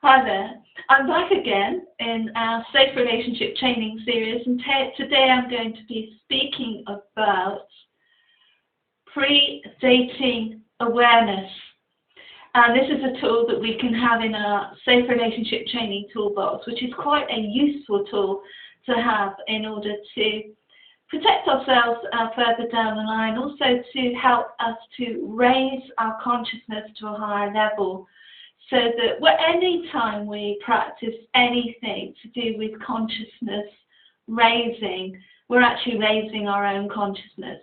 Hi there. I'm back again in our Safe Relationship Training series, and today I'm going to be speaking about pre-dating awareness. And this is a tool that we can have in our Safe Relationship Training toolbox, which is quite a useful tool to have in order to protect ourselves further down the line, also to help us to raise our consciousness to a higher level. So that any time we practice anything to do with consciousness raising, we're actually raising our own consciousness.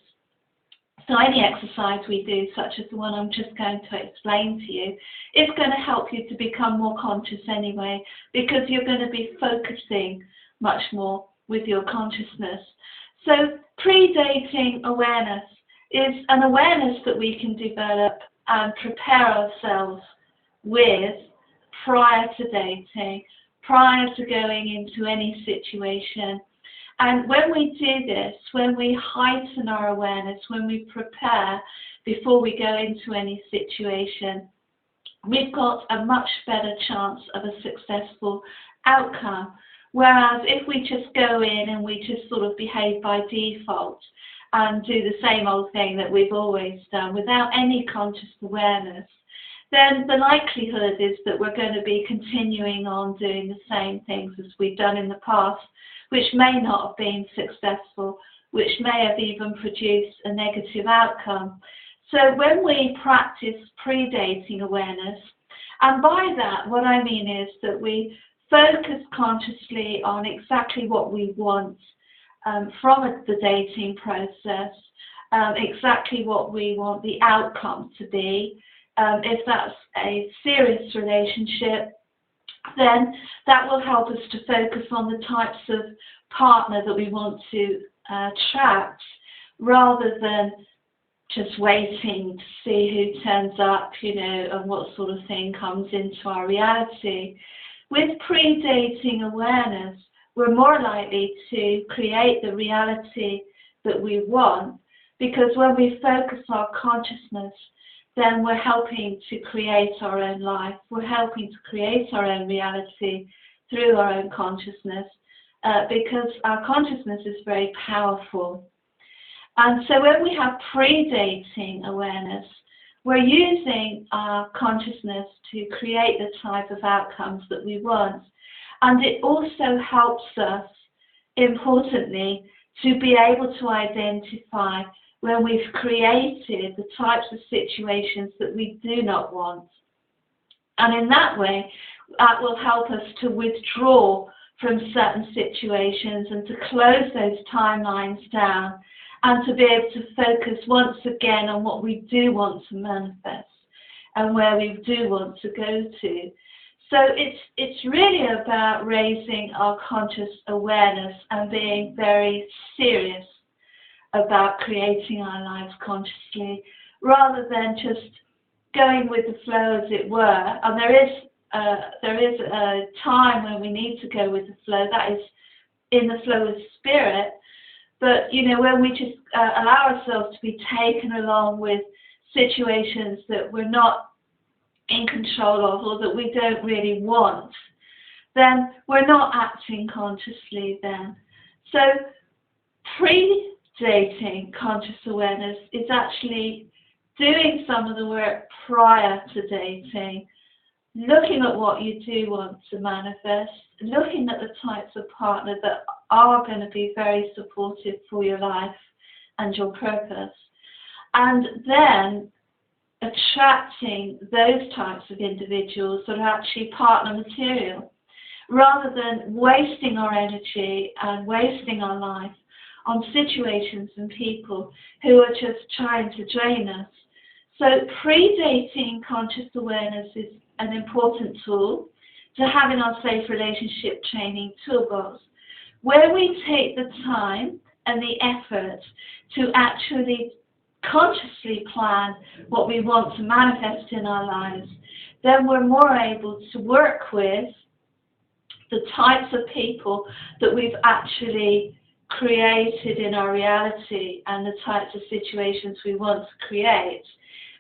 So any exercise we do, such as the one I'm just going to explain to you, is going to help you to become more conscious anyway, because you're going to be focusing much more with your consciousness. So pre-dating awareness is an awareness that we can develop and prepare ourselves with prior to dating, prior to going into any situation. And when we do this, when we heighten our awareness, when we prepare before we go into any situation, we've got a much better chance of a successful outcome. Whereas if we just go in and we just sort of behave by default and do the same old thing that we've always done without any conscious awareness, then the likelihood is that we're going to be continuing on doing the same things as we've done in the past, which may not have been successful, which may have even produced a negative outcome. So when we practice pre-dating awareness, and by that what I mean is that we focus consciously on exactly what we want from the dating process, exactly what we want the outcome to be. If that's a serious relationship, then that will help us to focus on the types of partner that we want to attract, rather than just waiting to see who turns up, and what sort of thing comes into our reality. With pre-dating awareness, we're more likely to create the reality that we want, because when we focus our consciousness, then we're helping to create our own life. We're helping to create our own reality through our own consciousness, because our consciousness is very powerful. And so when we have pre-dating awareness, we're using our consciousness to create the type of outcomes that we want. And it also helps us, importantly, to be able to identify when we've created the types of situations that we do not want. And in that way, that will help us to withdraw from certain situations and to close those timelines down, and to be able to focus once again on what we do want to manifest and where we do want to go to. So it's really about raising our conscious awareness and being very serious about creating our lives consciously, rather than just going with the flow, as it were. And there is a time when we need to go with the flow, that is in the flow of spirit. But when we just allow ourselves to be taken along with situations that we're not in control of, or that we don't really want, then we're not acting consciously then. So pre-dating conscious awareness is actually doing some of the work prior to dating, looking at what you do want to manifest, looking at the types of partner that are going to be very supportive for your life and your purpose, and then attracting those types of individuals that are actually partner material, rather than wasting our energy and wasting our life on situations and people who are just trying to drain us. So pre-dating conscious awareness is an important tool to have in our Safe Relationship Training toolbox, where we take the time and the effort to actually consciously plan what we want to manifest in our lives. Then we're more able to work with the types of people that we've actually created in our reality, and the types of situations we want to create,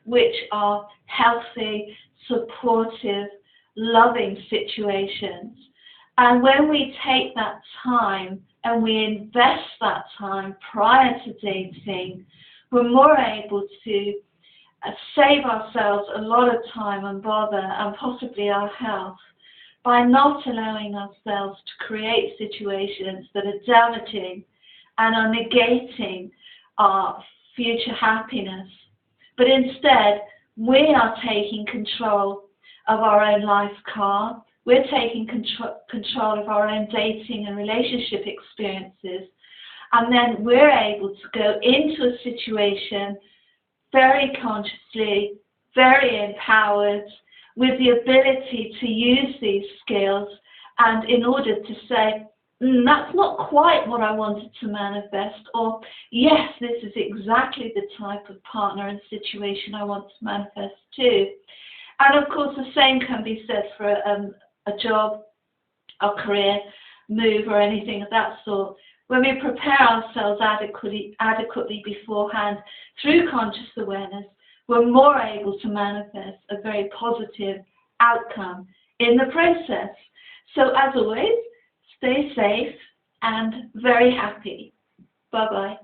which are healthy, supportive, loving situations. And when we take that time and we invest that time prior to dating, we're more able to save ourselves a lot of time and bother and possibly our health by not allowing ourselves to create situations that are damaging and are negating our future happiness. But instead, we are taking control of our own life car. We're taking control of our own dating and relationship experiences. And then we're able to go into a situation very consciously, very empowered, with the ability to use these skills, and in order to say, that's not quite what I wanted to manifest, or yes, this is exactly the type of partner and situation I want to manifest too. And of course, the same can be said for a job, a career move, or anything of that sort. When we prepare ourselves adequately beforehand through conscious awareness, we're more able to manifest a very positive outcome in the process. So as always, stay safe and very happy. Bye-bye.